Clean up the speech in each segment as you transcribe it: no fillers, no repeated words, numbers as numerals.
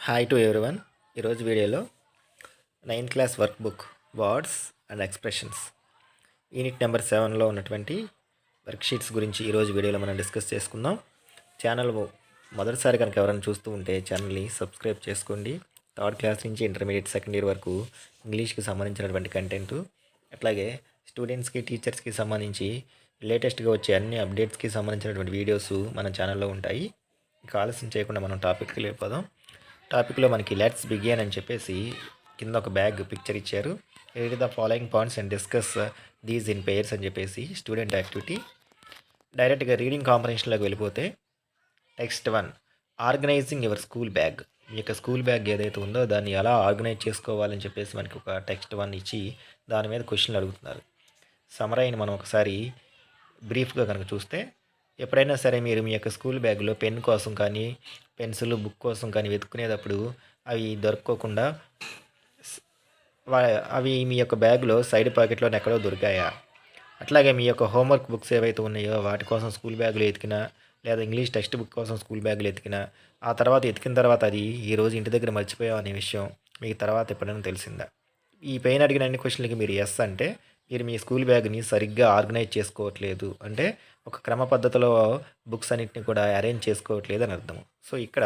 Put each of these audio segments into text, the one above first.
Hi to everyone. ఈరోజు వీడియోలో 9th class work book words and expressions unit number 7లో ఉన్నటువంటి వర్క్షీట్స్ గురించి ఈరోజు వీడియోలో మనం డిస్కస్ చేసుకుందాం. ఛానల్ మొదటిసారి కనుక ఎవరైనా చూస్తూ ఉంటే ఛానల్ని సబ్స్క్రైబ్ చేసుకోండి. 3rd క్లాస్ నుంచి ఇంటర్మీడియట్ సెకండ్ ఇయర్ వరకు ఇంగ్లీష్కి సంబంధించినటువంటి కంటెంట్, అట్లాగే స్టూడెంట్స్కి టీచర్స్కి సంబంధించి లేటెస్ట్గా వచ్చే అన్ని అప్డేట్స్కి సంబంధించినటువంటి వీడియోస్ మన ఛానల్లో ఉంటాయి. ఇక ఆలస్యం చేయకుండా మనం టాపిక్కి వెళ్ళిపోదాం. టాపిక్లో మనకి లెట్స్ బిగిన్ అని చెప్పేసి కింద ఒక బ్యాగ్ పిక్చర్ ఇచ్చారు. Read the following points and discuss these in pairs అని చెప్పేసి స్టూడెంట్ యాక్టివిటీ. డైరెక్ట్గా రీడింగ్ కాంప్రహెన్షన్లోకి వెళ్ళిపోతే text 1, organising your school bag. మీ యొక్క స్కూల్ బ్యాగ్ ఏదైతే ఉందో దాన్ని ఎలా ఆర్గనైజ్ చేసుకోవాలని చెప్పేసి మనకి ఒక టెక్స్ట్ 1 ఇచ్చి దాని మీద క్వశ్చన్లు అడుగుతున్నారు. సమరైని మనం ఒకసారి బ్రీఫ్గా కనుక చూస్తే, ఎప్పుడైనా సరే మీరు మీ యొక్క స్కూల్ బ్యాగ్లో పెన్ కోసం కానీ పెన్సిల్ బుక్ కోసం కానీ వెతుక్కునేటప్పుడు అవి దొరక్కోకుండా అవి మీ యొక్క బ్యాగ్లో సైడ్ పాకెట్లోనే ఎక్కడో దొరికాయా? అట్లాగే మీ యొక్క హోంవర్క్ బుక్స్ ఏవైతే ఉన్నాయో వాటి కోసం స్కూల్ బ్యాగులు ఎతికినా, లేదా ఇంగ్లీష్ టెక్స్ట్ బుక్ కోసం స్కూల్ బ్యాగులు ఎతికినా, ఆ తర్వాత ఎతికిన తర్వాత అది ఈరోజు ఇంటి దగ్గర మర్చిపోయాం అనే విషయం మీకు తర్వాత ఎప్పుడైనా తెలిసిందా? ఈ పైన అడిగిన అన్ని క్వశ్చన్లకి మీరు ఎస్ అంటే మీరు మీ స్కూల్ బ్యాగ్ని సరిగ్గా ఆర్గనైజ్ చేసుకోవట్లేదు, అంటే ఒక క్రమ పద్ధతిలో బుక్స్ అన్నింటినీ కూడా అరేంజ్ చేసుకోవట్లేదు అని అర్థం. సో ఇక్కడ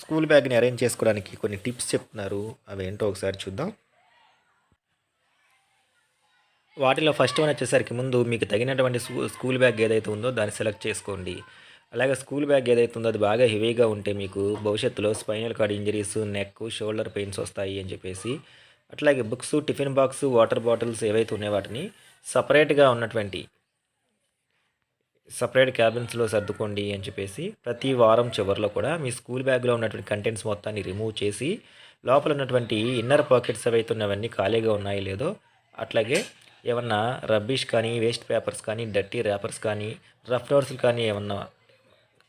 స్కూల్ బ్యాగ్ని అరేంజ్ చేసుకోవడానికి కొన్ని టిప్స్ చెప్తున్నారు. అవి ఏంటో ఒకసారి చూద్దాం. వాటిలో ఫస్ట్ వన్ వచ్చేసరికి ముందు మీకు తగినటువంటి స్కూల్ బ్యాగ్ ఏదైతే ఉందో దాన్ని సెలెక్ట్ చేసుకోండి. అలాగే స్కూల్ బ్యాగ్ ఏదైతే ఉందో అది బాగా హెవీగా ఉంటే మీకు భవిష్యత్తులో spinal cord injuries, neck, shoulder pains వస్తాయి అని చెప్పేసి, అట్లాగే books, tiffin box, water bottles ఏవైతే ఉన్నాయో వాటిని సపరేట్గా ఉన్నటువంటి సపరేట్ క్యాబిన్స్లో సర్దుకోండి అని చెప్పేసి, ప్రతి వారం చివరిలో కూడా మీ స్కూల్ బ్యాగ్లో ఉన్నటువంటి కంటెంట్స్ మొత్తాన్ని రిమూవ్ చేసి లోపల ఉన్నటువంటి ఇన్నర్ పాకెట్స్ ఏవైతే ఉన్నవన్నీ ఖాళీగా ఉన్నాయో లేదో, అట్లాగే ఏమన్నా రబ్బిష్ కానీ, వేస్ట్ పేపర్స్ కానీ, డర్టీ ర్యాపర్స్ కానీ, రఫ్ నోట్స్లు కానీ ఏమన్నా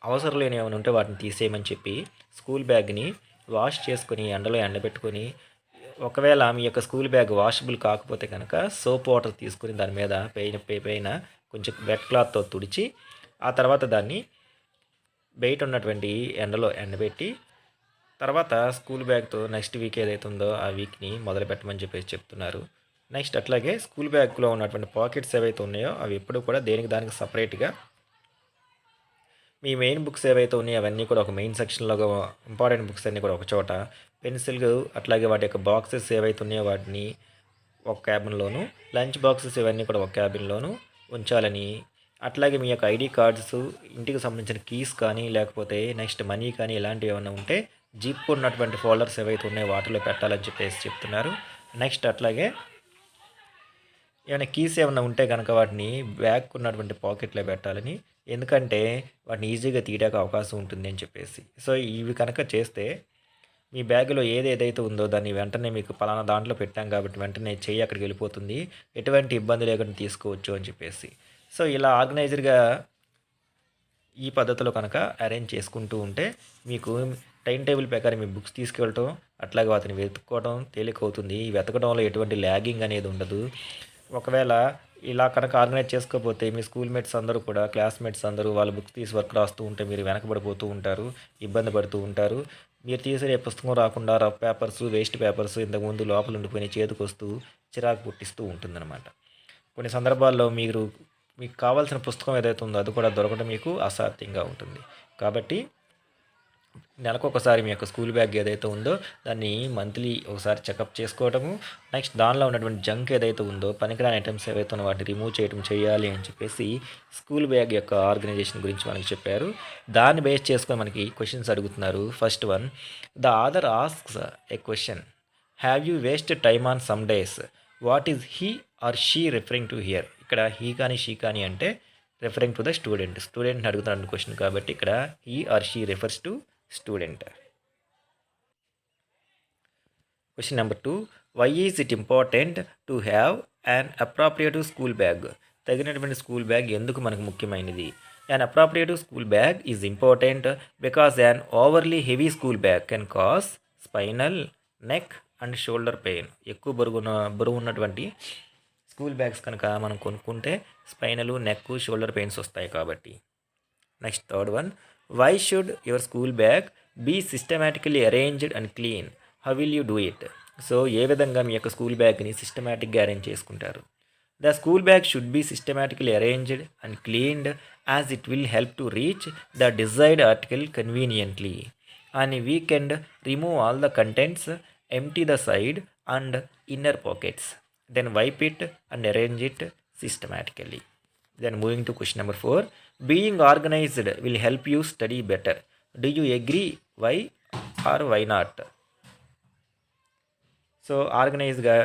అవసరం లేని ఏమైనా ఉంటే వాటిని తీసేయమని చెప్పి స్కూల్ బ్యాగ్ని వాష్ చేసుకొని ఎండలో ఎండబెట్టుకొని, ఒకవేళ మీ యొక్క స్కూల్ బ్యాగ్ వాషబుల్ కాకపోతే కనుక సోప్ వాటర్ తీసుకుని దాని మీద పైన కొంచెం వెట్ క్లాత్తో తుడిచి ఆ తర్వాత దాన్ని బయట ఉన్నటువంటి ఎండలో ఎండబెట్టి తర్వాత స్కూల్ బ్యాగ్తో నెక్స్ట్ వీక్ ఏదైతే ఉందో ఆ వీక్ని మొదలు పెట్టమని చెప్పేసి చెప్తున్నారు. నెక్స్ట్ అట్లాగే స్కూల్ బ్యాగ్లో ఉన్నటువంటి పాకెట్స్ ఏవైతే ఉన్నాయో అవి ఎప్పుడు కూడా దానికి సపరేట్గా మీ మెయిన్ బుక్స్ ఏవైతే ఉన్నాయో అవన్నీ కూడా ఒక మెయిన్ సెక్షన్లో, ఇంపార్టెంట్ బుక్స్ అన్నీ కూడా ఒక చోట, పెన్సిల్ అట్లాగే వాటి యొక్క బాక్సెస్ ఏవైతే ఉన్నాయో వాటిని ఒక క్యాబిన్లోను, లంచ్ బాక్సెస్ ఇవన్నీ కూడా ఒక క్యాబిన్లోను ఉంచాలని, అట్లాగే మీ యొక్క ఐడి కార్డ్స్, ఇంటికి సంబంధించిన కీస్ కానీ లేకపోతే నెక్స్ట్ మనీ కానీ ఇలాంటివి ఏమైనా ఉంటే జిప్ ఉన్నటువంటి ఫోల్డర్స్ ఏవైతే ఉన్నాయో వాటిలో పెట్టాలని చెప్పేసి చెప్తున్నారు. నెక్స్ట్ అట్లాగే ఏమైనా కీస్ ఏమైనా ఉంటే కనుక వాటిని బ్యాగ్ ఉన్నటువంటి పాకెట్లో పెట్టాలని, ఎందుకంటే వాటిని ఈజీగా తీయడానికి అవకాశం ఉంటుంది అని చెప్పేసి. సో ఇవి కనుక చేస్తే మీ బ్యాగ్లో ఏదైతే ఉందో దాన్ని వెంటనే మీకు పలానా దాంట్లో పెట్టాం కాబట్టి వెంటనే చెయ్యి అక్కడికి వెళ్ళిపోతుంది, ఎటువంటి ఇబ్బంది లేకుండా తీసుకోవచ్చు అని చెప్పేసి. సో ఇలా ఆర్గనైజర్గా ఈ పద్ధతిలో కనుక అరేంజ్ చేసుకుంటూ ఉంటే మీకు టైం టేబుల్ ప్రకారం మీ బుక్స్ తీసుకెళ్ళటం, అట్లాగే వాటిని వెతుక్కోవడం తేలికవుతుంది. ఈ వెతకడంలో ఎటువంటి ల్యాగింగ్ అనేది ఉండదు. ఒకవేళ ఇలా కనుక ఆర్గనైజ్ చేసుకోకపోతే మీ స్కూల్ మేట్స్ అందరూ కూడా, క్లాస్మేట్స్ అందరూ వాళ్ళ బుక్స్ తీసి వర్క్ రాస్తూ ఉంటే మీరు వెనకబడిపోతూ ఉంటారు, ఇబ్బంది పడుతూ ఉంటారు. మీరు తీసే పుస్తకం రాకుండా రఫ్ పేపర్స్, వేస్ట్ పేపర్స్ ఇంతకుముందు లోపల ఉండిపోయి చేతికి వస్తూ చిరాకు పుట్టిస్తూ ఉంటుందన్నమాట. కొన్ని సందర్భాల్లో మీకు కావాల్సిన పుస్తకం ఏదైతే ఉందో అది కూడా దొరకడం మీకు అసాధ్యంగా ఉంటుంది. కాబట్టి నెలకు ఒకసారి మీ యొక్క స్కూల్ బ్యాగ్ ఏదైతే ఉందో దాన్ని మంత్లీ ఒకసారి చెకప్ చేసుకోవడము, నెక్స్ట్ దానిలో ఉన్నటువంటి జంక్ ఏదైతే ఉందో, పనికిరాని ఐటమ్స్ ఏవైతే ఉన్నో వాటిని రిమూవ్ చేయడం చేయాలి అని చెప్పేసి స్కూల్ బ్యాగ్ యొక్క ఆర్గనైజేషన్ గురించి మనకి చెప్పారు. దాన్ని బేస్ చేసుకొని మనకి క్వశ్చన్స్ అడుగుతున్నారు. First one, the author asks a question, have you wasted time on some days, what is he or she referring to here? ఇక్కడ హీ కానీ షీ కానీ అంటే రిఫరింగ్ టు ద స్టూడెంట్ని అడుగుతున్న క్వశ్చన్ కాబట్టి ఇక్కడ he or she refers to student. Question number 2, why is it important to have an appropriate school bag? తగినటువంటి school bag ఎందుకు మనకు ముఖ్యమైనది? An appropriate school bag is important because an overly heavy school bag can cause spinal, neck and shoulder pain. ఎక్కువ బరువు ఉన్నటువంటి school bags కనుక మనం కొనుక్కుంటే స్పైనల్, నెక్, షోల్డర్ పెయిన్స్ వస్తాయి కాబట్టి. Next third one, why should your school bag be systematically arranged and clean. How will you do it? So ఏ విధంగా మీ యొక్క స్కూల్ బ్యాగ్ని సిస్టమేటిక్గా అరేంజ్ చేసుకుంటారు? The school bag should be systematically arranged and cleaned as it will help to reach the desired article conveniently. On a weekend, remove all the contents, empty the side and inner pockets, then wipe it and arrange it systematically. Then moving to question number 4, being organized will help you study better. Do you agree? Why or why not? So ఆర్గనైజ్గా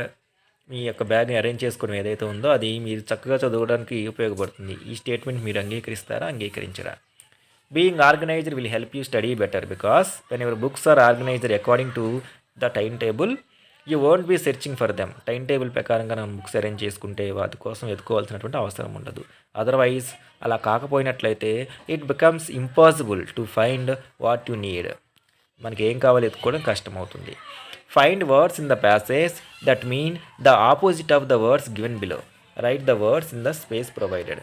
మీ యొక్క బ్యాగ్ని arrange చేసుకోవడం ఏదైతే ఉందో అది మీరు చక్కగా చదవడానికి ఉపయోగపడుతుంది. ఈ స్టేట్మెంట్ మీరు అంగీకరిస్తారా, అంగీకరించరా? Being organised will help you study better because when your books are organised according to the time table you won't be searching for them. Time table ప్రకారంగా మనం బుక్స్ అరేంజ్ చేసుకుంటే వాటి కోసం వెతుకోవాల్సినటువంటి అవసరం ఉండదు. అదర్వైజ్ అలా కాకపోయినట్లయితే it becomes impossible to find what you need. మనకి ఏం కావాలో ఎత్తుకోవడం కష్టమవుతుంది. Find words in the passage that mean the opposite of the words given below. Write the words in the space provided.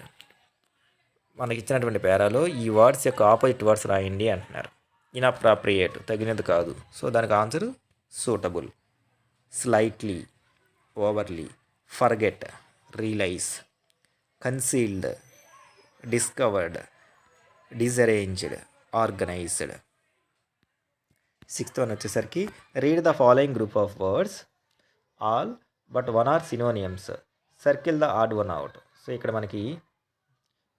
మనకి ఇచ్చినటువంటి పేరాలో ఈ వర్డ్స్ యొక్క ఆపోజిట్ వర్డ్స్ రాయండి అంటున్నారు. ఇన్అప్రాప్రియేట్ తగినది కాదు. సో దానికి answer suitable, slightly, overly, forget, realise, concealed, discovered, disarranged, organised. 6th one వచ్చేసరికి read the following group of words, all but one are synonyms, circle the odd one out. So ఇక్కడ మనకి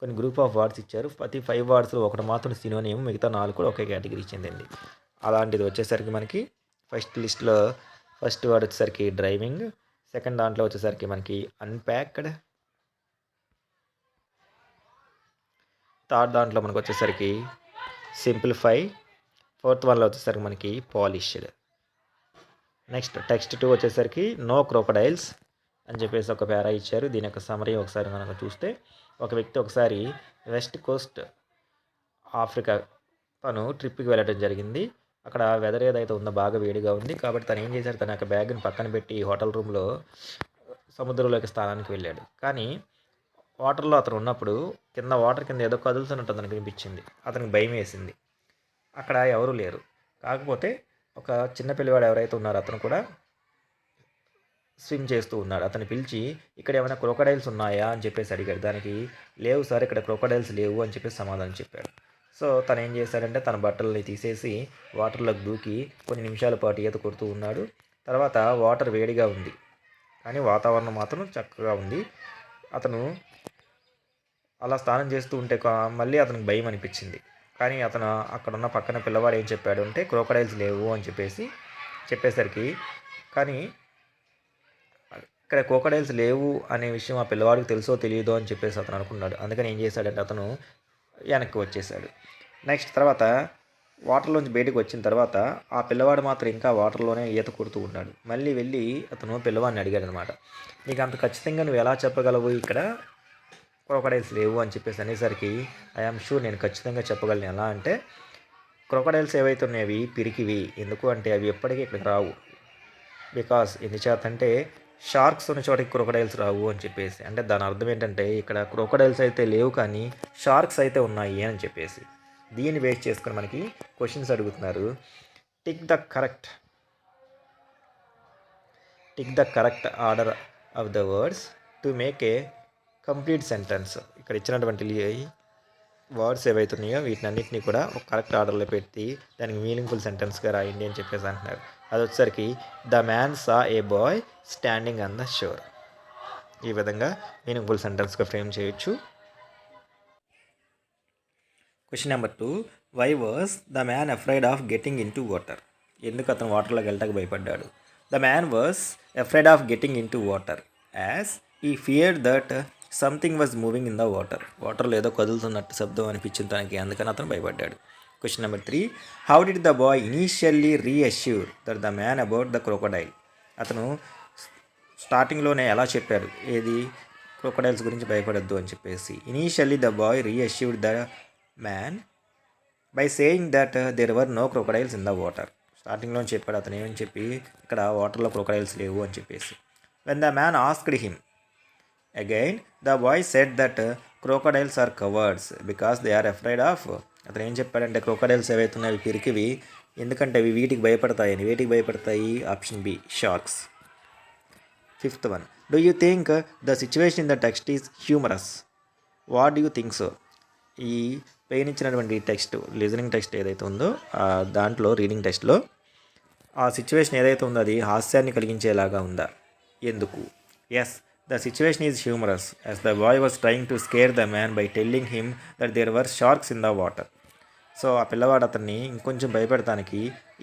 కొన్ని group of words ఇచ్చారు. ప్రతి 5 వర్డ్స్లో ఒకటి మాత్రం సినోనియం, మిగతా 4 కూడా ఒకే కేటగిరీ చెందింది. అలాంటిది వచ్చేసరికి మనకి ఫస్ట్ లిస్ట్లో ఫస్ట్ వర్డ్ వచ్చేసరికి డ్రైవింగ్, సెకండ్ దాంట్లో వచ్చేసరికి మనకి అన్ప్యాక్డ్, థర్డ్ దాంట్లో మనకు వచ్చేసరికి సింప్లిఫై, ఫోర్త్ వన్లో వచ్చేసరికి మనకి పాలిష్డ్. నెక్స్ట్ టెక్స్ట్ 2 వచ్చేసరికి నో క్రోకడైల్స్ అని చెప్పేసి ఒక పేరా ఇచ్చారు. దీని యొక్క సమరీ ఒకసారి మనం చూస్తే, ఒక వ్యక్తి ఒకసారి వెస్ట్ కోస్ట్ ఆఫ్రికా తను ట్రిప్కి వెళ్ళడం జరిగింది. అక్కడ వెదర్ ఏదైతే ఉందో బాగా వేడిగా ఉంది కాబట్టి తను ఏం చేశాడు, తన యొక్క బ్యాగ్ని పక్కన పెట్టి హోటల్ రూమ్లో సముద్రంలోకి స్నానానికి వెళ్ళాడు. కానీ వాటర్లో అతను ఉన్నప్పుడు వాటర్ కింద ఏదో కదులుతున్నట్టు అతనికి అనిపించింది. అతనికి భయం వేసింది. అక్కడ ఎవరు లేరు. కాకపోతే ఒక చిన్న పిల్లవాడు ఎవరైతే ఉన్నారో అతను కూడా స్విమ్ చేస్తూ ఉన్నాడు. అతను పిలిచి ఇక్కడ ఏమైనా క్రోకడైల్స్ ఉన్నాయా అని చెప్పేసి అడిగాడు. దానికి లేవు సార్, ఇక్కడ క్రోకడైల్స్ లేవు అని చెప్పేసి సమాధానం చెప్పాడు. సో తను ఏం చేశాడంటే తన బట్టలని తీసేసి వాటర్లోకి దూకి కొన్ని నిమిషాల పాటు ఈత కొడుతూ ఉన్నాడు. తర్వాత వాటర్ వేడిగా ఉంది కానీ వాతావరణం మాత్రం చక్కగా ఉంది. అతను అలా స్నానం చేస్తూ ఉంటే మళ్ళీ అతనికి భయం అనిపించింది. కానీ అతను అక్కడున్న పక్కన పిల్లవాడు ఏం చెప్పాడు అంటే క్రోకడైల్స్ లేవు అని చెప్పేసరికి కానీ ఇక్కడ క్రోకడైల్స్ లేవు అనే విషయం ఆ పిల్లవాడికి తెలుసో తెలియదో అని చెప్పేసి అతను అనుకున్నాడు. అందుకని ఏం చేశాడంటే అతను వెనక్కి వచ్చేసాడు. నెక్స్ట్ తర్వాత వాటర్లోంచి బయటకు వచ్చిన తర్వాత ఆ పిల్లవాడు మాత్రం ఇంకా వాటర్లోనే ఈత కొడుతూ ఉన్నాడు. మళ్ళీ వెళ్ళి అతను పిల్లవాడిని అడిగాడు అనమాట, నీకు అంత ఖచ్చితంగా నువ్వు ఎలా చెప్పగలవు ఇక్కడ క్రోకడైల్స్ లేవు అని చెప్పేసి అనేసరికి ఐఆమ్ షూర్, నేను ఖచ్చితంగా చెప్పగలను. ఎలా అంటే క్రోకడైల్స్ ఏవైతే ఉన్నాయో అవి పిరికివి. ఎందుకు అంటే అవి ఎప్పటికీ ఇక్కడికి రావు. బికాస్ ఎందుచేతంటే షార్క్స్ ఉన్న చోటకి క్రోకడైల్స్ రావు అని చెప్పేసి. అంటే దాని అర్థం ఏంటంటే ఇక్కడ క్రోకడైల్స్ అయితే లేవు కానీ షార్క్స్ అయితే ఉన్నాయి అని చెప్పేసి. దీన్ని బేస్ చేసుకొని మనకి క్వశ్చన్స్ అడుగుతున్నారు. Tick the correct order of the words to make a complete sentence. ఇక్కడ ఇచ్చినటువంటి వర్డ్స్ ఏవైతే ఉన్నాయో వీటినన్నింటినీ కూడా ఒక కరెక్ట్ ఆర్డర్లో పెట్టి దానికి మీనింగ్ఫుల్ సెంటెన్స్గా రాయండి అని చెప్పేసి అంటున్నారు. అది వచ్చేసరికి the man saw a boy standing on the shore. ఈ విధంగా మీనింగ్ఫుల్ సెంటెన్స్గా ఫ్రేమ్ చేయొచ్చు. Question number 2, why was the man afraid of getting into water? ఎందుకు అతను వాటర్లోకి వెళ్ళటానికి భయపడ్డాడు? The man was afraid of getting into water as he feared that something was moving in the water. వాటర్లో ఏదో కదులుతున్నట్టు శబ్దం అనిపించింది తనకి, అందుకని అతను భయపడ్డాడు. Question number 3, how did the boy initially reassure that the man about the crocodile? అతను స్టార్టింగ్లోనే ఎలా చెప్పాడు ఏది క్రోకడైల్స్ గురించి భయపడద్దు అని చెప్పేసి. Initially the boy reassured the man by saying that there were no crocodiles in the water. స్టార్టింగ్లో చెప్పాడు అతను ఏమని చెప్పి, ఇక్కడ వాటర్లో క్రోకడైల్స్ లేవు అని చెప్పేసి. When the man asked him again, the boy said that crocodiles are cowards because they are afraid of అతను ఏం చెప్పాడంటే క్రొకడైల్స్ ఏవైతే ఉన్నాయో అవి పిరికివి, ఎందుకంటే అవి వీటికి భయపడతాయని. వేటికి భయపడతాయి? Option B, sharks. Fifth one, do you think the situation in the text is humorous? What do you think so? ఈ పైన ఇచ్చినటువంటి టెక్స్ట్, లిజనింగ్ టెక్స్ట్ ఏదైతే ఉందో దాంట్లో రీడింగ్ టెక్స్ట్లో ఆ సిచ్యువేషన్ ఏదైతే ఉందో అది హాస్యాన్ని కలిగించేలాగా ఉందా? ఎందుకు? Yes, the situation is humorous as the boy was trying to scare the man by telling him that there were sharks in the water. So ఆ పిల్లవాడు అతన్ని ఇంకొంచెం భయపెడతానికి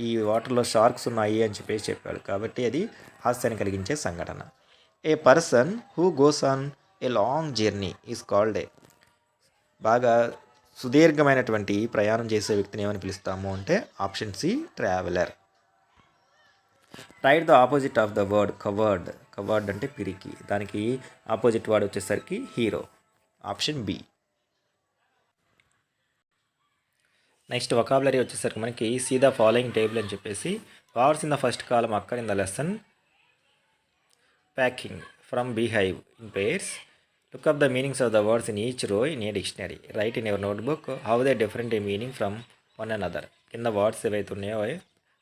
ఈ వాటర్లో షార్క్స్ ఉన్నాయి అని చెప్పేసి చెప్పాడు, కాబట్టి అది హాస్యాన్ని కలిగించే సంఘటన. A person who goes on a long journey is called a, బాగా సుదీర్ఘమైనటువంటి ప్రయాణం చేసే వ్యక్తిని ఏమని పిలుస్తాము అంటే option C, traveller. Write the opposite of the word coward. Coward అంటే పిరికి, దానికి ఆపోజిట్ వర్డ్ వచ్చేసరికి hero. Option B. Next vocabulary వచ్చేసరికి మనకి సీ ద ఫాలోయింగ్ టేబుల్ అని చెప్పేసి words in the first column occur in the lesson packing from Beehive in pairs. Look up the meanings of the words in each row in a dictionary. Write in your notebook how they different in meaning from one another. కింద words ఏవైతే ఉన్నాయో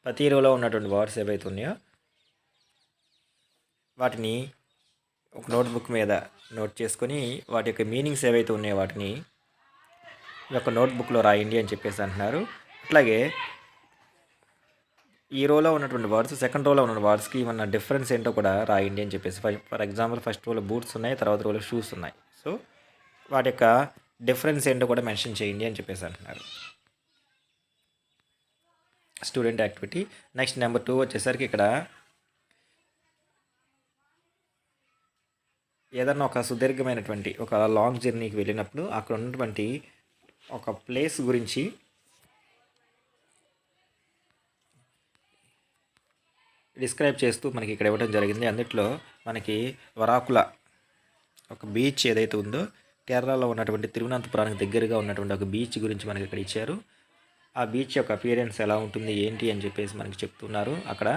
ప్రతి రోలో ఉన్నటువంటి words ఏవైతే ఉన్నాయో వాటిని ఒక నోట్బుక్ మీద నోట్ చేసుకొని వాటి యొక్క మీనింగ్స్ ఏవైతే ఉన్నాయో వాటిని ఈ యొక్క నోట్బుక్లో రాయండి అని చెప్పేసి అంటున్నారు. అట్లాగే ఈ రోలో ఉన్నటువంటి వర్డ్స్ సెకండ్ రోలో ఉన్న వర్డ్స్కి ఏమన్నా డిఫరెన్స్ ఏంటో కూడా రాయండి అని చెప్పేసి. ఫర్ ఎగ్జాంపుల్ ఫస్ట్ రోలో బూట్స్ ఉన్నాయి, తర్వాత రోలో షూస్ ఉన్నాయి. సో వాటి యొక్క డిఫరెన్స్ ఏంటో కూడా మెన్షన్ చేయండి అని చెప్పేసి అంటున్నారు. Student activity. నెక్స్ట్ నెంబర్ 2 వచ్చేసరికి ఇక్కడ ఏదన్నా ఒక సుదీర్ఘమైనటువంటి ఒక లాంగ్ జర్నీకి వెళ్ళినప్పుడు అక్కడ ఉన్నటువంటి ఒక ప్లేస్ గురించి డిస్క్రైబ్ చేస్తూ మనకి ఇక్కడ ఇవ్వడం జరిగింది. అందుట్లో మనకి వరాకుల ఒక బీచ్ ఏదైతే ఉందో కేరళలో ఉన్నటువంటి తిరువనంతపురానికి దగ్గరగా ఉన్నటువంటి ఒక బీచ్ గురించి మనకి ఇక్కడ ఇచ్చారు. ఆ బీచ్ యొక్క అపియరెన్స్ ఎలా ఉంటుంది ఏంటి అని చెప్పేసి మనకి చెప్తున్నారు. అక్కడ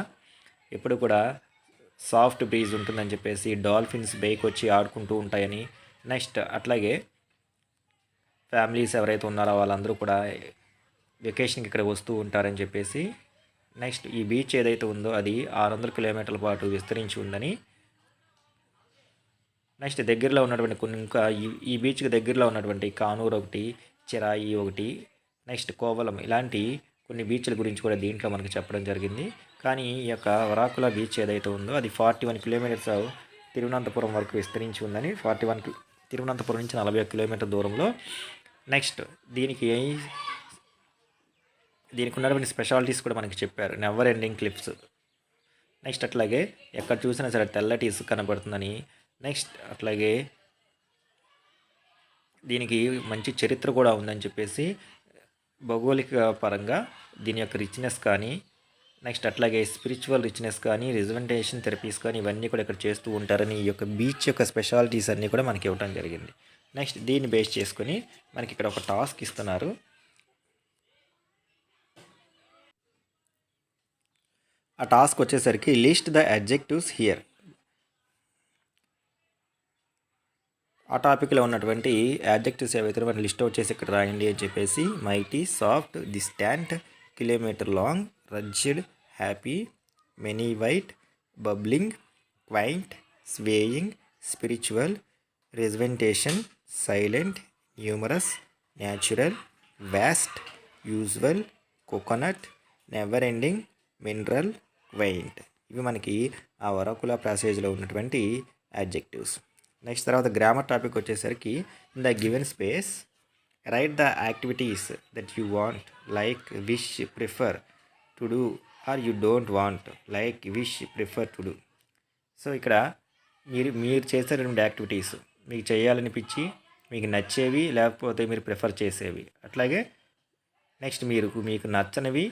ఎప్పుడు కూడా సాఫ్ట్ బ్రీజ్ ఉంటుందని చెప్పేసి, డాల్ఫిన్స్ బైక్ వచ్చి ఆడుకుంటూ ఉంటాయని, నెక్స్ట్ అట్లాగే ఫ్యామిలీస్ ఎవరైతే ఉన్నారో వాళ్ళందరూ కూడా వెకేషన్కి ఇక్కడ వస్తూ ఉంటారని చెప్పేసి, నెక్స్ట్ ఈ బీచ్ ఏదైతే ఉందో అది 600 కిలోమీటర్ల పాటు విస్తరించి ఉందని, నెక్స్ట్ దగ్గరలో ఉన్నటువంటి కొన్ని ఇంకా ఈ బీచ్కి దగ్గరలో ఉన్నటువంటి కానూరు ఒకటి, చెరాయి ఒకటి, నెక్స్ట్ కోవలం, ఇలాంటి కొన్ని బీచ్ల గురించి కూడా దీంట్లో మనకు చెప్పడం జరిగింది. కానీ ఈ యొక్క వరాకుల బీచ్ ఏదైతే ఉందో అది 41 కిలోమీటర్స్ తిరువనంతపురం వరకు విస్తరించి ఉందని, 41 తిరువనంతపురం నుంచి 41 కిలోమీటర్ దూరంలో. నెక్స్ట్ దీనికి ఉన్నటువంటి స్పెషాలిటీస్ కూడా మనకి చెప్పారు. నెవర్ ఎండింగ్ క్లిప్స్, నెక్స్ట్ అట్లాగే ఎక్కడ చూసినా సరే తెల్లటి ఇసుక కనబడుతుందని, నెక్స్ట్ అట్లాగే దీనికి మంచి చరిత్ర కూడా ఉందని చెప్పేసి, భౌగోళిక పరంగా దీని యొక్క రిచ్నెస్ కానీ, నెక్స్ట్ అట్లాగే స్పిరిచువల్ రిచ్నెస్ కానీ, రిజవెంటేషన్ థెరపీస్ కానీ ఇవన్నీ కూడా ఇక్కడ చేస్తూ ఉంటారని ఈ యొక్క బీచ్ యొక్క స్పెషాలిటీస్ అన్నీ కూడా మనకి ఇవ్వడం జరిగింది. నెక్స్ట్ దీన్ని బేస్ చేసుకొని మనకి ఇక్కడ ఒక టాస్క్ ఇస్తున్నారు. ఆ టాస్క్ వచ్చేసరికి లిస్ట్ ద అడ్జెక్టివ్స్ హియర్. ఆ టాపిక్లో ఉన్నటువంటి యాడ్జెక్టివ్స్ ఏవైతే మన లిస్ట్ వచ్చేసి ఇక్కడ రాయండి అని చెప్పేసి, mighty, soft, distant, kilometre long, rugged, happy, many white, bubbling, quaint, swaying, spiritual, rejuvenation, silent, numerous, natural, vast, usual, coconut, never ending, mineral, quaint. ఇవి మనకి ఆ వరాకుల ప్యాసేజ్లో ఉన్నటువంటి యాడ్జెక్టివ్స్. నెక్స్ట్ తర్వాత గ్రామర్ టాపిక్ వచ్చేసరికి in the given space write the activities that you want, like, wish, prefer, to do, or you don't want, like, wish, prefer, to do. So ఇక్కడ మీరు చేసేటువంటి యాక్టివిటీస్ మీకు చేయాలనిపించి మీకు నచ్చేవి, లేకపోతే మీరు ప్రిఫర్ చేసేవి, అట్లాగే నెక్స్ట్ మీకు నచ్చనివి,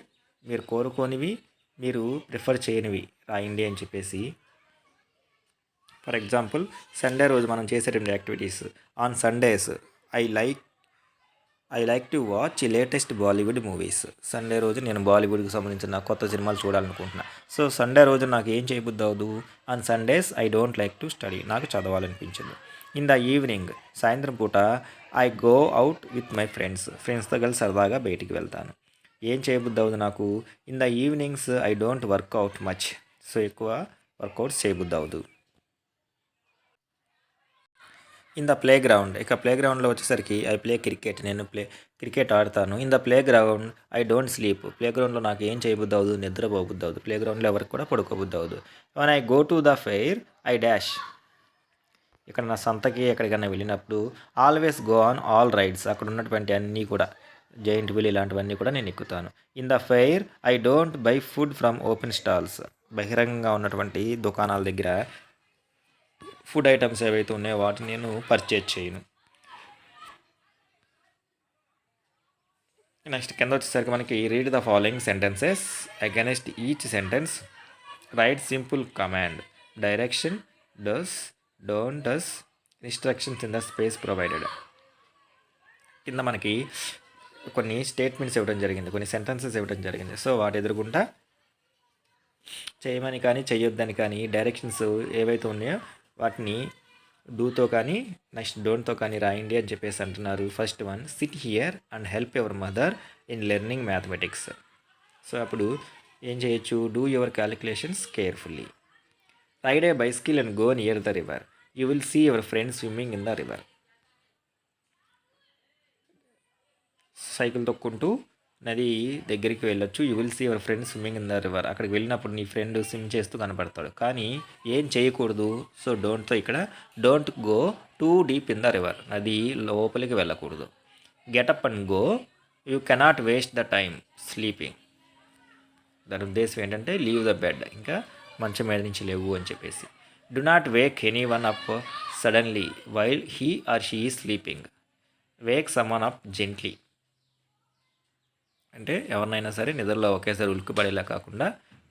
మీరు కోరుకోనివి, మీరు ప్రిఫర్ చేయనివి రాయండి అని చెప్పేసి. ఫర్ ఎగ్జాంపుల్ సండే రోజు మనం చేసేటువంటి activities, on Sundays I like to watch latest Bollywood movies. Sunday రోజు నేను బాలీవుడ్కి సంబంధించిన కొత్త సినిమాలు చూడాలనుకుంటున్నా. సో సండే రోజు నాకు ఏం చేయబుద్ది అవ్వదు. On Sundays I don't like to study, నాకు చదవాలనిపించదు. ఇన్ ద ఈవినింగ్, సాయంత్రం పూట I go out with my ఫ్రెండ్స్తో కలిసి సరదాగా బయటికి వెళ్తాను. ఏం చేయబుద్ధి అవుతుంది నాకు? In the evenings I don't work out much. So ఎక్కువ వర్కౌట్స్ చేయబుద్ధి అవ్వదు. ఇన్ ద ప్లే గ్రౌండ్, ఇక ప్లే గ్రౌండ్లో వచ్చేసరికి ఐ ప్లే క్రికెట్, నేను క్రికెట్ ఆడతాను. In the playground I don't sleep, ప్లే గ్రౌండ్లో నాకు ఏం చేయబుద్ధి అవ్వదు, నిద్రపోబుద్ధి అవ్వదు. ప్లే గ్రౌండ్లో ఎవరికి కూడా పడుకోబుద్ధి అవ్వదు. When I go to the fair I dash, ఇక్కడ నా సంతకి ఎక్కడికైనా వెళ్ళినప్పుడు always go on all rides, అక్కడ ఉన్నటువంటి అన్నీ కూడా జైంట్ వీల్ ఇలాంటివన్నీ కూడా నేను ఎక్కుతాను. In the fair I don't buy food from open stalls, బహిరంగంగా ఉన్నటువంటి దుకాణాల దగ్గర ఫుడ్ ఐటమ్స్ ఏవైతే ఉన్నాయో వాటిని నేను పర్చేజ్ చేయను. నెక్స్ట్ కింద వచ్చేసరికి మనకి read the following sentences against each sentence right simple command direction does don't does instructions in the space provided. కింద మనకి కొన్ని స్టేట్మెంట్స్ ఇవ్వడం జరిగింది, కొన్ని సెంటెన్సెస్ ఇవ్వడం జరిగింది. సో వాటి ఎదురుగుండా చేయమని కానీ చేయొద్దని కానీ డైరెక్షన్స్ ఏవైతే ఉన్నాయో వాటిని డూతో కానీ నెక్స్ట్ డోంట్తో కానీ రాయండి అని చెప్పేసి అంటున్నారు. First one, sit here and help your mother in learning mathematics. So అప్పుడు ఏం చేయొచ్చు? Do your calculations carefully. Ride a bicycle and go near the river, you will see your friends swimming in the river. Cycle తొక్కుంటూ నది దగ్గరికి వెళ్ళొచ్చు. You will see your friend swimming in the river, అక్కడికి వెళ్ళినప్పుడు నీ friend swim చేస్తూ కనపడతాడు. కానీ ఏం చేయకూడదు? సో డోంట్తో ఇక్కడ don't go too deep in the river, నది లోపలికి వెళ్ళకూడదు. Getup and go, you cannot waste the time sleeping, దాని ఉద్దేశం ఏంటంటే లీవ్ ద బెడ్, ఇంకా మంచం మీద నుంచి లేవు అని చెప్పేసి. Do not Wake any one up suddenly while he or she is sleeping, Wake someone up gently, అంటే ఎవరినైనా సరే నిద్రలో ఒకేసారి ఉలిక్కిపడేలా కాకుండా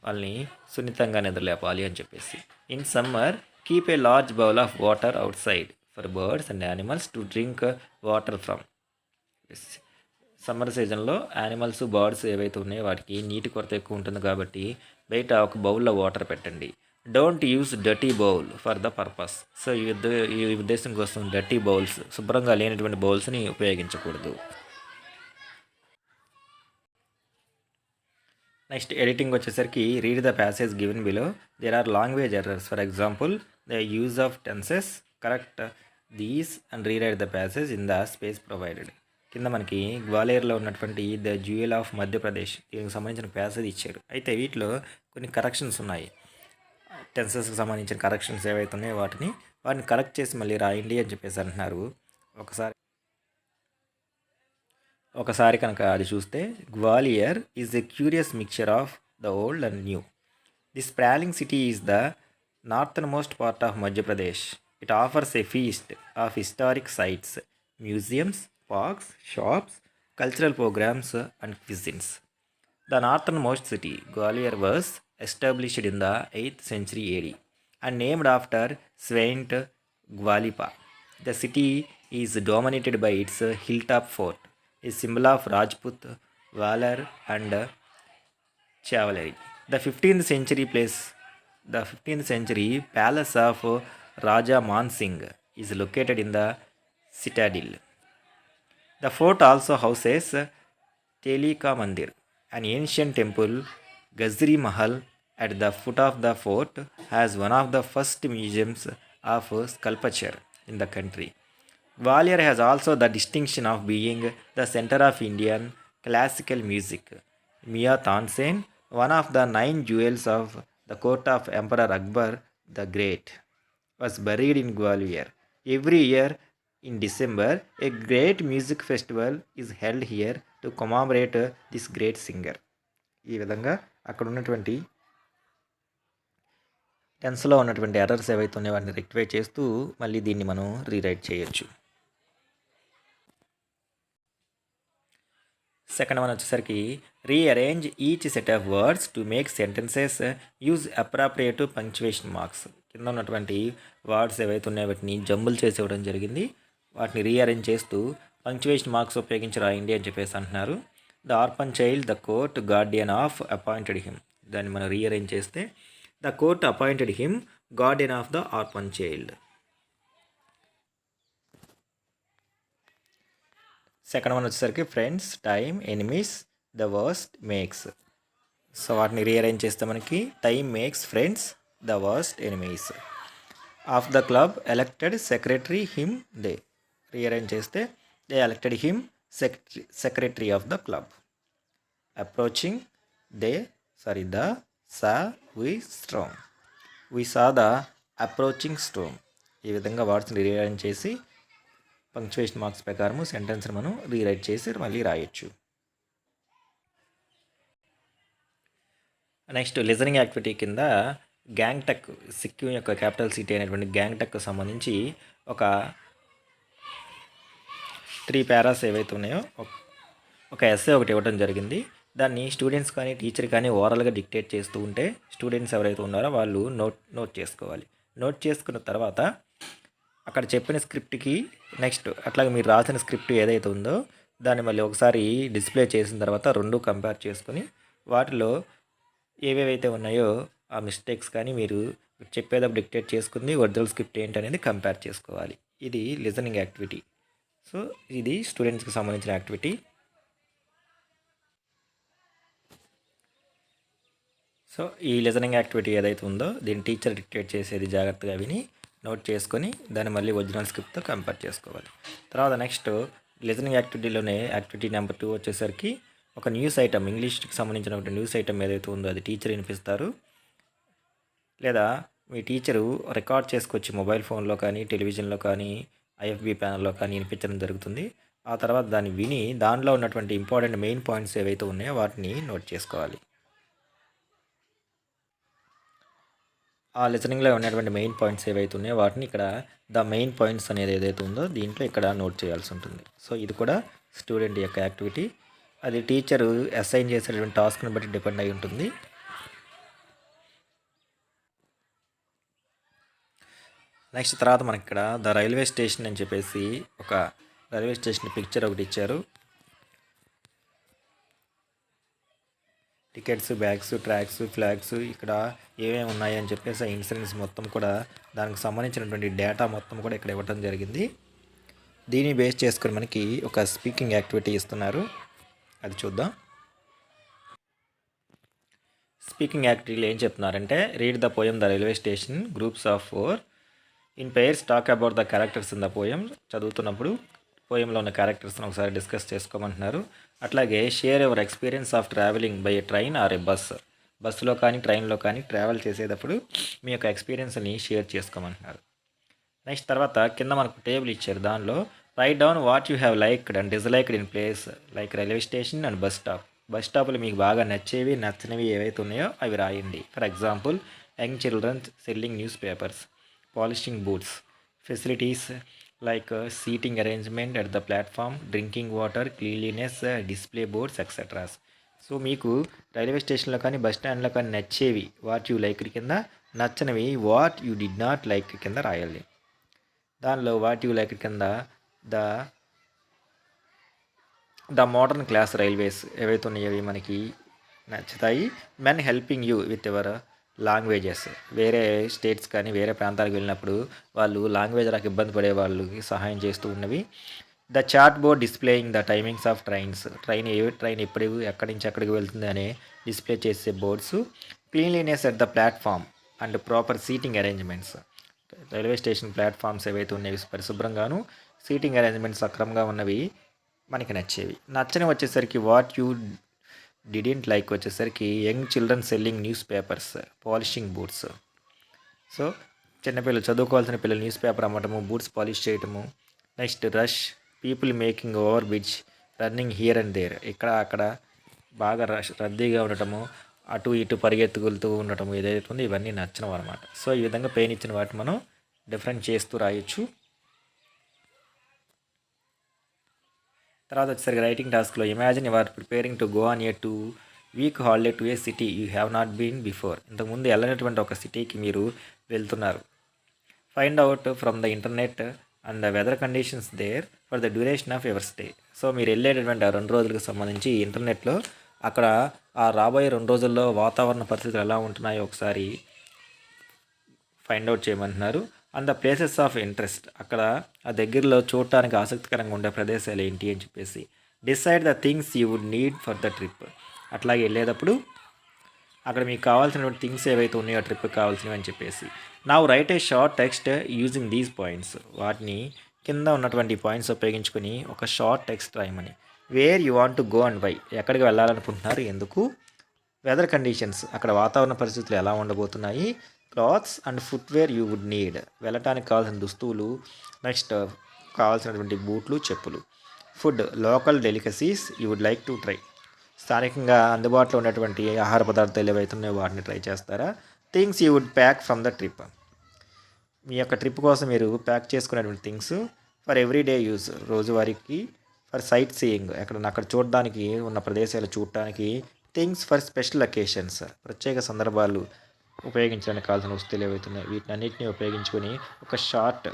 వాళ్ళని సున్నితంగా నిద్రలేపాలి అని చెప్పేసి. In summer keep a large bowl of water out side for birds and animals to drink water from. Summer సీజన్లో యానిమల్స్ బర్డ్స్ ఏవైతే ఉన్నాయో వాటికి నీటి కొరత ఎక్కువ ఉంటుంది కాబట్టి బయట ఒక బౌల్లో వాటర్ పెట్టండి. Don't use dirty bowl for the purpose. So ఈ ఉద్దేశం కోసం డర్టీ బౌల్స్, శుభ్రంగా లేనటువంటి బౌల్స్ని ఉపయోగించకూడదు. నెక్స్ట్ ఎడిటింగ్ వచ్చేసరికి read the passage given below, there are language errors, for example the use of tenses, correct these and rewrite the passage in the space provided. కింద మనకి గ్వాలియర్లో ఉన్నటువంటి ద జ్యువెల్ ఆఫ్ మధ్యప్రదేశ్, దీనికి సంబంధించిన ప్యాసేజ్ ఇచ్చారు. అయితే వీటిలో కొన్ని కరెక్షన్స్ ఉన్నాయి. టెన్సెస్కి సంబంధించిన కరెక్షన్స్ ఏవైతే ఉన్నాయో వాటిని కరెక్ట్ చేసి మళ్ళీ రాయండి అని చెప్పేసి అంటున్నారు. ఒకసారి కనుక అది చూస్తే, Gwalior is a curious mixture of the old and new. The sprawling city is the northern most part of Madhya Pradesh. It offers a feast of historic sites, museums, parks, shops, cultural programmes and cuisines. The northern most city, Gwalior, was established in the 8th century AD and named after Saint Gwalipa. The city is dominated by its hilltop fort, a symbol of Rajput valor and chivalry. The 15th century palace of Raja Man Singh is located in the citadel. The fort also houses Telika Mandir, an ancient temple. Gazri Mahal at the foot of the fort has one of the first museums of sculpture in the country. Gwalior has also the distinction of being the center of Indian classical music. Mia Tansen, one of the 9 jewels of the court of Emperor Akbar the Great, was buried in Gwalior. Every year in December, a great music festival is held here to commemorate this great singer. ఈ విధంగా అక్కడ ఉన్నటువంటి టెన్స్లో ఉన్నటువంటి errors ఏవైతే ఉన్నాయో వాటిని rectify చేస్తూ మళ్ళీ దీన్ని మనం రీరైట్ చేయొచ్చు. సెకండ్ వన్ వచ్చేసరికి rearrange each set of words to make sentences use appropriate punctuation marks. కింద ఉన్నటువంటి వర్డ్స్ ఏవైతే ఉన్నాయో వాటిని జంబుల్ చేసి ఇవ్వడం జరిగింది. వాటిని రీఅరేంజ్ చేస్తూ పంక్చువేషన్ మార్క్స్ ఉపయోగించి రాయండి అని చెప్పేసి అంటున్నారు. The orphan child the court guardian of appointed him. దాన్ని మనం రీఅరేంజ్ చేస్తే the court appointed him guardian of the orphan child. Second one వచ్చేసరికి friends, time, enemies, the worst, makes. So వాటిని రీఅరేంజ్ చేస్తే మనకి time makes friends, the worst enemies. Of the club elected secretary him they. Rearrange చేస్తే they elected him secretary of the club. Approaching the saw we strong. We saw the approaching storm. ఈ విధంగా వర్డ్స్ని rearrange చేసి punctuation marks ప్రకారము సెంటెన్స్ని మనం rewrite చేసి మళ్ళీ రాయొచ్చు. Next listening activity కింద గ్యాంగ్టక్, సిక్కిం యొక్క క్యాపిటల్ సిటీ అయినటువంటి గ్యాంగ్టక్కు సంబంధించి ఒక 3 పారాస్ ఏవైతే ఉన్నాయో ఒక ఎస్సే ఒకటి ఇవ్వడం జరిగింది. దాన్ని స్టూడెంట్స్ కానీ టీచర్ కానీ ఓరల్గా డిక్టేట్ చేస్తూ ఉంటే స్టూడెంట్స్ ఎవరైతే ఉన్నారో వాళ్ళు నోట్ చేసుకోవాలి. నోట్ చేసుకున్న తర్వాత అక్కడ చెప్పిన స్క్రిప్ట్కి నెక్స్ట్ అట్లాగే మీరు రాసిన స్క్రిప్ట్ ఏదైతే ఉందో దాన్ని మళ్ళీ ఒకసారి డిస్ప్లే చేసిన తర్వాత 2 కంపేర్ చేసుకొని వాటిలో ఏవేవైతే ఉన్నాయో ఆ మిస్టేక్స్ కానీ మీరు చెప్పేటప్పుడు డిక్టేట్ చేసుకుంది ఒరిజినల్ స్క్రిప్ట్ ఏంటి అనేది కంపేర్ చేసుకోవాలి. ఇది లిజనింగ్ యాక్టివిటీ. సో ఇది స్టూడెంట్స్కి సంబంధించిన యాక్టివిటీ. సో ఈ లిజనింగ్ యాక్టివిటీ ఏదైతే ఉందో దీన్ని టీచర్ డిక్టేట్ చేసేది జాగ్రత్తగా విని నోట్ చేసుకొని దాన్ని మళ్ళీ ఒరిజినల్ స్క్రిప్ట్తో కంపేర్ చేసుకోవాలి. తర్వాత నెక్స్ట్ లిజనింగ్ యాక్టివిటీలోనే యాక్టివిటీ నెంబర్ 2 వచ్చేసరికి ఒక న్యూస్ ఐటమ్, ఇంగ్లీష్కి సంబంధించిన ఒక న్యూస్ ఐటమ్ ఏదైతే ఉందో అది టీచర్ వినిపిస్తారు, లేదా మీ టీచరు రికార్డ్ చేసుకొచ్చి మొబైల్ ఫోన్లో కానీ టెలివిజన్లో కానీ ఐఎఫ్బి ప్యానల్లో కానీ వినిపించడం జరుగుతుంది. ఆ తర్వాత దాన్ని విని దానిలో ఉన్నటువంటి ఇంపార్టెంట్ మెయిన్ పాయింట్స్ ఏవైతే ఉన్నాయో వాటిని నోట్ చేసుకోవాలి. ఆ లిజనింగ్లో ఉన్నటువంటి మెయిన్ పాయింట్స్ ఏవైతే ఉన్నాయో వాటిని ఇక్కడ ద మెయిన్ పాయింట్స్ అనేది ఏదైతే ఉందో దీంట్లో ఇక్కడ నోట్ చేయాల్సి ఉంటుంది. సో ఇది కూడా స్టూడెంట్ యొక్క యాక్టివిటీ. అది టీచరు అసైన్ చేసేటువంటి టాస్క్ని బట్టి డిపెండ్ అయి ఉంటుంది. నెక్స్ట్ తర్వాత మనకి ఇక్కడ ద రైల్వే స్టేషన్ అని చెప్పేసి ఒక రైల్వే స్టేషన్ పిక్చర్ ఒకటి ఇచ్చారు. టికెట్స్, బ్యాగ్స్, ట్రాక్స్, ఫ్లాగ్స్ ఇక్కడ ఏమేమి ఉన్నాయి అని చెప్పేసి ఆ ఇన్సూరెన్స్ మొత్తం కూడా దానికి సంబంధించినటువంటి డేటా మొత్తం కూడా ఇక్కడ ఇవ్వడం జరిగింది. దీన్ని బేస్ చేసుకొని మనకి ఒక స్పీకింగ్ యాక్టివిటీ ఇస్తున్నారు, అది చూద్దాం. స్పీకింగ్ యాక్టివిటీలో ఏం చెప్తున్నారంటే read the poem the railway station, groups of 4 in pairs, talk about the characters in the poem. చదువుతున్నప్పుడు పోయంలో ఉన్న క్యారెక్టర్స్ని ఒకసారి డిస్కస్ చేసుకోమంటున్నారు. అట్లాగే share your experience of travelling by a train or a బస్సులో కానీ ట్రైన్లో కానీ ట్రావెల్ చేసేటప్పుడు మీ యొక్క ఎక్స్పీరియన్స్ని షేర్ చేసుకోమంటున్నారు. నెక్స్ట్ తర్వాత కింద మనకు టేబుల్ ఇచ్చారు, దానిలో write down what you have liked and disliked in place like railway station and bus stop. Bus స్టాప్లు మీకు బాగా నచ్చేవి నచ్చనివి ఏవైతే ఉన్నాయో అవి రాయండి. For example young children selling newspapers, polishing boots, facilities like seating arrangement at the platform, drinking water, cleanliness, display boards, etc. So మీకు రైల్వే స్టేషన్లో కానీ బస్ స్టాండ్లో కానీ నచ్చేవి వాట్ యూ లైక్ కింద, నచ్చనివి what you did not like కింద రాయాలి. దానిలో వాట్ యూ లైక్ కింద ద మోడర్న్ క్లాస్ రైల్వేస్ ఏవైతే ఉన్నాయో అవి మనకి నచ్చుతాయి. Men helping you with ever languages, వేరే స్టేట్స్ కానీ వేరే ప్రాంతాలకు వెళ్ళినప్పుడు వాళ్ళు లాంగ్వేజ్ రాక ఇబ్బంది పడే వాళ్ళకి సహాయం చేస్తూ ఉన్నవి. The chart board displaying the timings of trains, train ఎప్పుడు ఎక్కడి నుంచి ఎక్కడికి వెళ్తుంది అనే డిస్ప్లే చేసే boards. Cleanliness at the platform and proper seating arrangements, railway station platforms ఏవైతే ఉన్నవి పరిశుభ్రంగాను సీటింగ్ అరేంజ్మెంట్స్ సక్రమంగా ఉన్నవి మనకి నచ్చేవి. నచ్చని వచ్చేసరికి వాట్ యూ డిడెంట్ లైక్ వచ్చేసరికి young children selling newspapers, polishing boots. So చిన్నపిల్లలు చదువుకోవాల్సిన పిల్లలు న్యూస్ పేపర్ అమ్మటము, బూట్స్ పాలిష్ చేయటము. Next rush, people making over bridge, running here and there, ఇక్కడ అక్కడ బాగా రద్దీగా ఉండటము, అటు ఇటు పరిగెత్తుకుతూ ఉండటము ఏదైతే ఉందో ఇవన్నీ నచ్చనవి అనమాట. సో ఈ విధంగా పెయిన్ ఇచ్చిన వాటిని మనం డిఫరెంట్ చేస్తూ రాయొచ్చు. తర్వాత వచ్చేసరికి రైటింగ్ టాస్క్లో imagine you are preparing to go on a 2 week holiday to a city you have not been before, ఇంతకుముందు వెళ్ళినటువంటి ఒక సిటీకి మీరు వెళ్తున్నారు. Find out from the internet and the weather conditions there for the duration of your stay. So మీరు వెళ్ళేటటువంటి ఆ 2 రోజులకు సంబంధించి ఇంటర్నెట్లో అక్కడ ఆ రాబోయే 2 రోజుల్లో వాతావరణ పరిస్థితులు ఎలా ఉంటున్నాయో ఒకసారి ఫైండ్ అవుట్ చేయమంటున్నారు. And the places of interest, అక్కడ ఆ దగ్గరలో చూడటానికి ఆసక్తికరంగా ఉండే ప్రదేశాలు ఏంటి అని చెప్పేసి. Decide the things you would need for the trip, అట్లాగే వెళ్ళేటప్పుడు అక్కడ మీకు కావాల్సినటువంటి థింగ్స్ ఏవైతే ఉన్నాయో ట్రిప్కి కావాల్సినవి అని చెప్పేసి. నా write a short text using these points, వాటిని కింద ఉన్నటువంటి పాయింట్స్ ఉపయోగించుకొని ఒక షార్ట్ టెక్స్ట్ రాయమని. Where you want to go and why, ఎక్కడికి వెళ్ళాలనుకుంటున్నారు, ఎందుకు. వెదర్ కండిషన్స్, అక్కడ వాతావరణ పరిస్థితులు ఎలా ఉండబోతున్నాయి. Clothes and footwear you would need, వెళ్ళటానికి కావాల్సిన దుస్తువులు. నెక్స్ట్ కావాల్సినటువంటి బూట్లు, చెప్పులు. Food, local delicacies you would like to try, స్థానికంగా అందుబాటులో ఉన్నటువంటి ఆహార పదార్థాలు ఏవైతే ఉన్నాయో వాటిని ట్రై చేస్తారా. Things you would pack from the trip, మీ యొక్క ట్రిప్ కోసం మీరు ప్యాక్ చేసుకునేటువంటి థింగ్స్. ఫర్ ఎవ్రీడే యూజ్, రోజువారీకి. ఫర్ సైట్ సీయింగ్, అక్కడ చూడడానికి ఉన్న ప్రదేశాలు చూడటానికి. థింగ్స్ ఫర్ స్పెషల్ అకేషన్స్, ప్రత్యేక సందర్భాలు ఉపయోగించడానికి కావాల్సిన వస్తువులు ఏవైతే ఉన్నాయో వీటినన్నింటినీ ఉపయోగించుకొని ఒక షార్ట్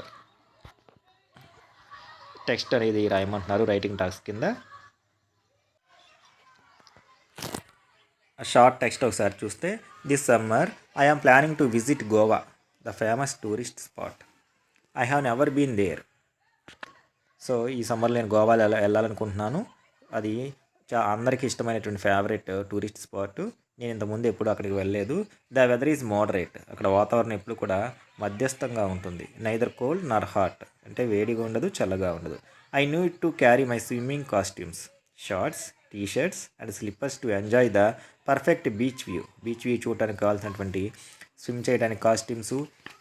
టెక్స్ట్ అనేది రాయమంటున్నారు రైటింగ్ టాస్క్ కింద. షార్ట్ టెక్స్ట్ ఒకసారి చూస్తే, this summer I am planning to visit Goa, the famous tourist spot. I have never been there. So ఈ సమ్మర్లో నేను గోవాలో వెళ్ళాలనుకుంటున్నాను. అది అందరికీ ఇష్టమైనటువంటి ఫేవరెట్ టూరిస్ట్ స్పాట్. నేను ఇంతకుముందు ఎప్పుడు అక్కడికి వెళ్ళలేదు. ద వెదర్ ఈజ్ మోడరేట్, అక్కడ వాతావరణం ఎప్పుడు కూడా మధ్యస్థంగా ఉంటుంది. నైదర్ కోల్డ్ నార్ హాట్, అంటే వేడిగా ఉండదు చల్లగా ఉండదు. I need to carry my swimming costumes, shorts, T shirts and slippers to enjoy the perfect beach view. Beach view చూడటానికి కావాల్సినటువంటి స్విమ్ చేయడానికి కాస్ట్యూమ్స్,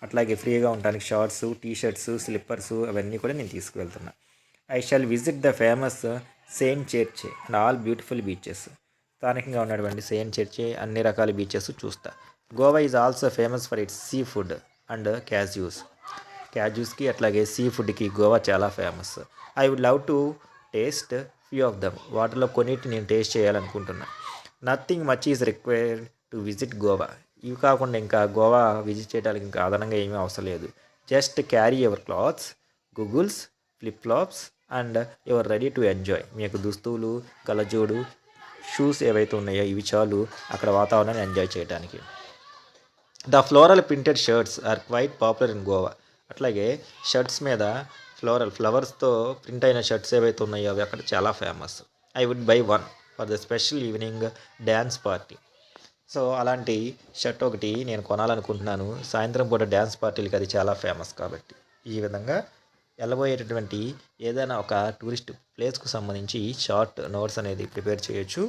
అట్లాగే ఫ్రీగా ఉండడానికి షార్ట్స్, టీ షర్ట్స్, స్లిప్పర్స్ అవన్నీ కూడా నేను తీసుకువెళ్తున్నా. I shall visit the famous saint church and all beautiful beaches, స్థానికంగా ఉన్నటువంటి సెయింట్ చర్చ్ అన్ని రకాల బీచెస్ చూస్తా. Goa is also famous for its seafood and క్యాజ్యూస్కి అట్లాగే సీ ఫుడ్కి గోవా చాలా famous. I would love to taste few of them, వాటిలో కొన్నిటిని నేను టేస్ట్ చేయాలనుకుంటున్నా. Nothing much is required to visit Goa, ఇవి కాకుండా ఇంకా గోవా విజిట్ చేయడానికి ఇంకా అదనంగా ఏమీ అవసరం లేదు. Just carry your clothes, Google's, flip flops and your ready to enjoy. మీకు దుస్తువులు, కలజోడు, షూస్ ఏవైతే ఉన్నాయో ఇవి చాలు అక్కడ వాతావరణాన్ని ఎంజాయ్ చేయడానికి. The floral printed shirts are quite popular in Goa, అట్లాగే షర్ట్స్ మీద ఫ్లవర్స్తో ప్రింట్ అయిన షర్ట్స్ ఏవైతే ఉన్నాయో అవి అక్కడ చాలా famous. I would buy one for the special evening dance party. So అలాంటి షర్ట్ ఒకటి నేను కొనాలనుకుంటున్నాను, సాయంత్రం పూట డ్యాన్స్ పార్టీలకి అది చాలా ఫేమస్ కాబట్టి. ఈ విధంగా వెళ్ళబోయేటటువంటి ఏదైనా ఒక టూరిస్ట్ ప్లేస్కు సంబంధించి షార్ట్ నోట్స్ అనేది ప్రిపేర్ చేయొచ్చు.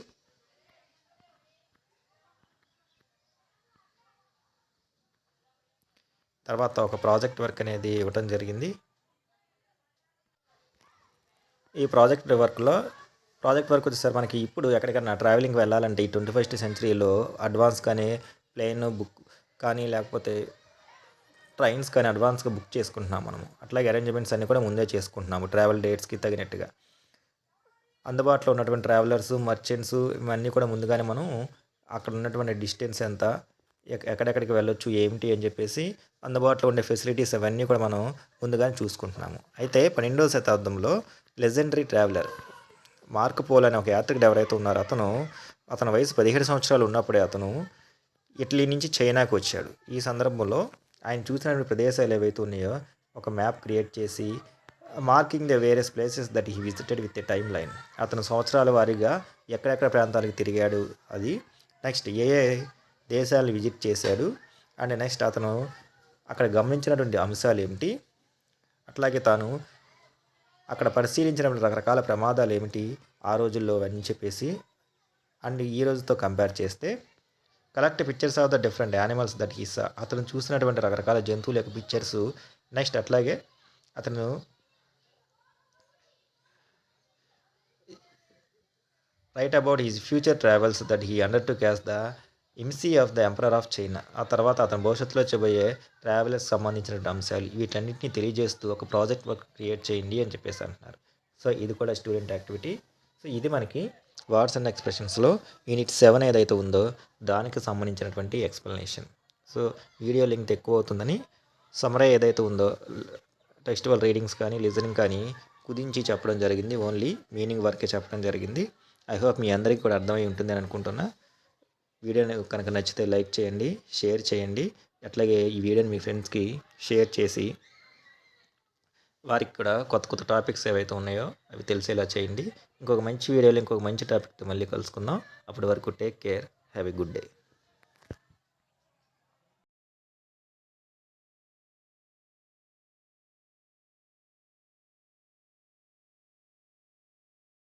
తర్వాత ఒక ప్రాజెక్ట్ వర్క్ అనేది ఇవ్వటం జరిగింది. ఈ ప్రాజెక్ట్ వర్క్ వచ్చేసరికి మనకి ఇప్పుడు ఎక్కడికైనా ట్రావెలింగ్ వెళ్ళాలంటే ఈ 21st సెంచరీలో అడ్వాన్స్ కానీ ప్లేన్ బుక్ కానీ లేకపోతే ట్రైన్స్ కానీ అడ్వాన్స్గా బుక్ చేసుకుంటున్నాం మనము. అట్లాగే అరేంజ్మెంట్స్ అన్నీ కూడా ముందే చేసుకుంటున్నాము ట్రావెల్ డేట్స్కి తగినట్టుగా. అందుబాటులో ఉన్నటువంటి ట్రావెలర్స్, మర్చెంట్స్ ఇవన్నీ కూడా ముందుగానే మనం అక్కడ ఉన్నటువంటి డిస్టెన్స్ ఎంత, ఎక్కడెక్కడికి వెళ్ళొచ్చు ఏమిటి అని చెప్పేసి అందుబాటులో ఉండే ఫెసిలిటీస్ అవన్నీ కూడా మనం ముందుగానే చూసుకుంటున్నాము. అయితే 12వ శతాబ్దంలో లెజెండరీ ట్రావెలర్ మార్కో పోలో అనే ఒక యాత్రికుడు ఎవరైతే ఉన్నారో అతని వయసు 17 సంవత్సరాలు ఉన్నప్పుడే అతను ఇటలీ నుంచి చైనాకు వచ్చాడు. ఈ సందర్భంలో ఆయన చూసినటువంటి ప్రదేశాలు ఏవైతే ఉన్నాయో ఒక మ్యాప్ క్రియేట్ చేసి marking the various places that he visited with a time line. అతను సంవత్సరాల వారీగా ఎక్కడెక్కడ ప్రాంతాలకు తిరిగాడు, అది నెక్స్ట్ ఏ దేశాలను విజిట్ చేశాడు, అండ్ నెక్స్ట్ అతను అక్కడ గమనించినటువంటి అంశాలు ఏమిటి, అట్లాగే తాను అక్కడ పరిశీలించిన రకరకాల ప్రమాదాలు ఏమిటి ఆ రోజుల్లో అని చెప్పేసి అండ్ ఈ రోజుతో కంపేర్ చేస్తే collect pictures of the different animals that he saw, అతను చూసినటువంటి రకరకాల జంతువుల యొక్క పిక్చర్స్. నెక్స్ట్ అట్లాగే అతను write about his future travels that he undertook as the MC of the emperor of China. ఆ తర్వాత అతను భవిష్యత్తులో చేయబోయే ట్రావెల్స్ సంబంధించిన అంశాలు వీటన్నిటిని తెలియజేస్తూ ఒక ప్రాజెక్ట్ వర్క్ క్రియేట్ చేయండి అని చెప్పేసి అంటున్నారు. సో ఇది కూడా స్టూడెంట్ యాక్టివిటీ. సో ఇది మనకి వర్డ్స్ అండ్ ఎక్స్ప్రెషన్స్లో యూనిట్ 7 ఏదైతే ఉందో దానికి సంబంధించినటువంటి ఎక్స్ప్లెనేషన్. సో వీడియో లెంగ్త్ ఎక్కువ అవుతుందని సమరీ ఏదైతే ఉందో టెక్స్టువల్ రీడింగ్స్ కానీ లిజనింగ్ కానీ కుదించి చెప్పడం జరిగింది, ఓన్లీ మీనింగ్ వరకే చెప్పడం జరిగింది. ఐ హోప్ మీ అందరికీ కూడా అర్థమై ఉంటుంది అని అనుకుంటున్నా. వీడియో కనుక నచ్చితే లైక్ చేయండి, షేర్ చేయండి. అట్లాగే ఈ వీడియోని మీ ఫ్రెండ్స్కి షేర్ చేసి వారికి కూడా కొత్త కొత్త టాపిక్స్ ఏవైతే ఉన్నాయో అవి తెలిసేలా చేయండి. ఇంకొక మంచి వీడియోలో ఇంకొక మంచి టాపిక్తో మళ్ళీ కలుసుకుందాం. అప్పటి వరకు take care. Have a good day.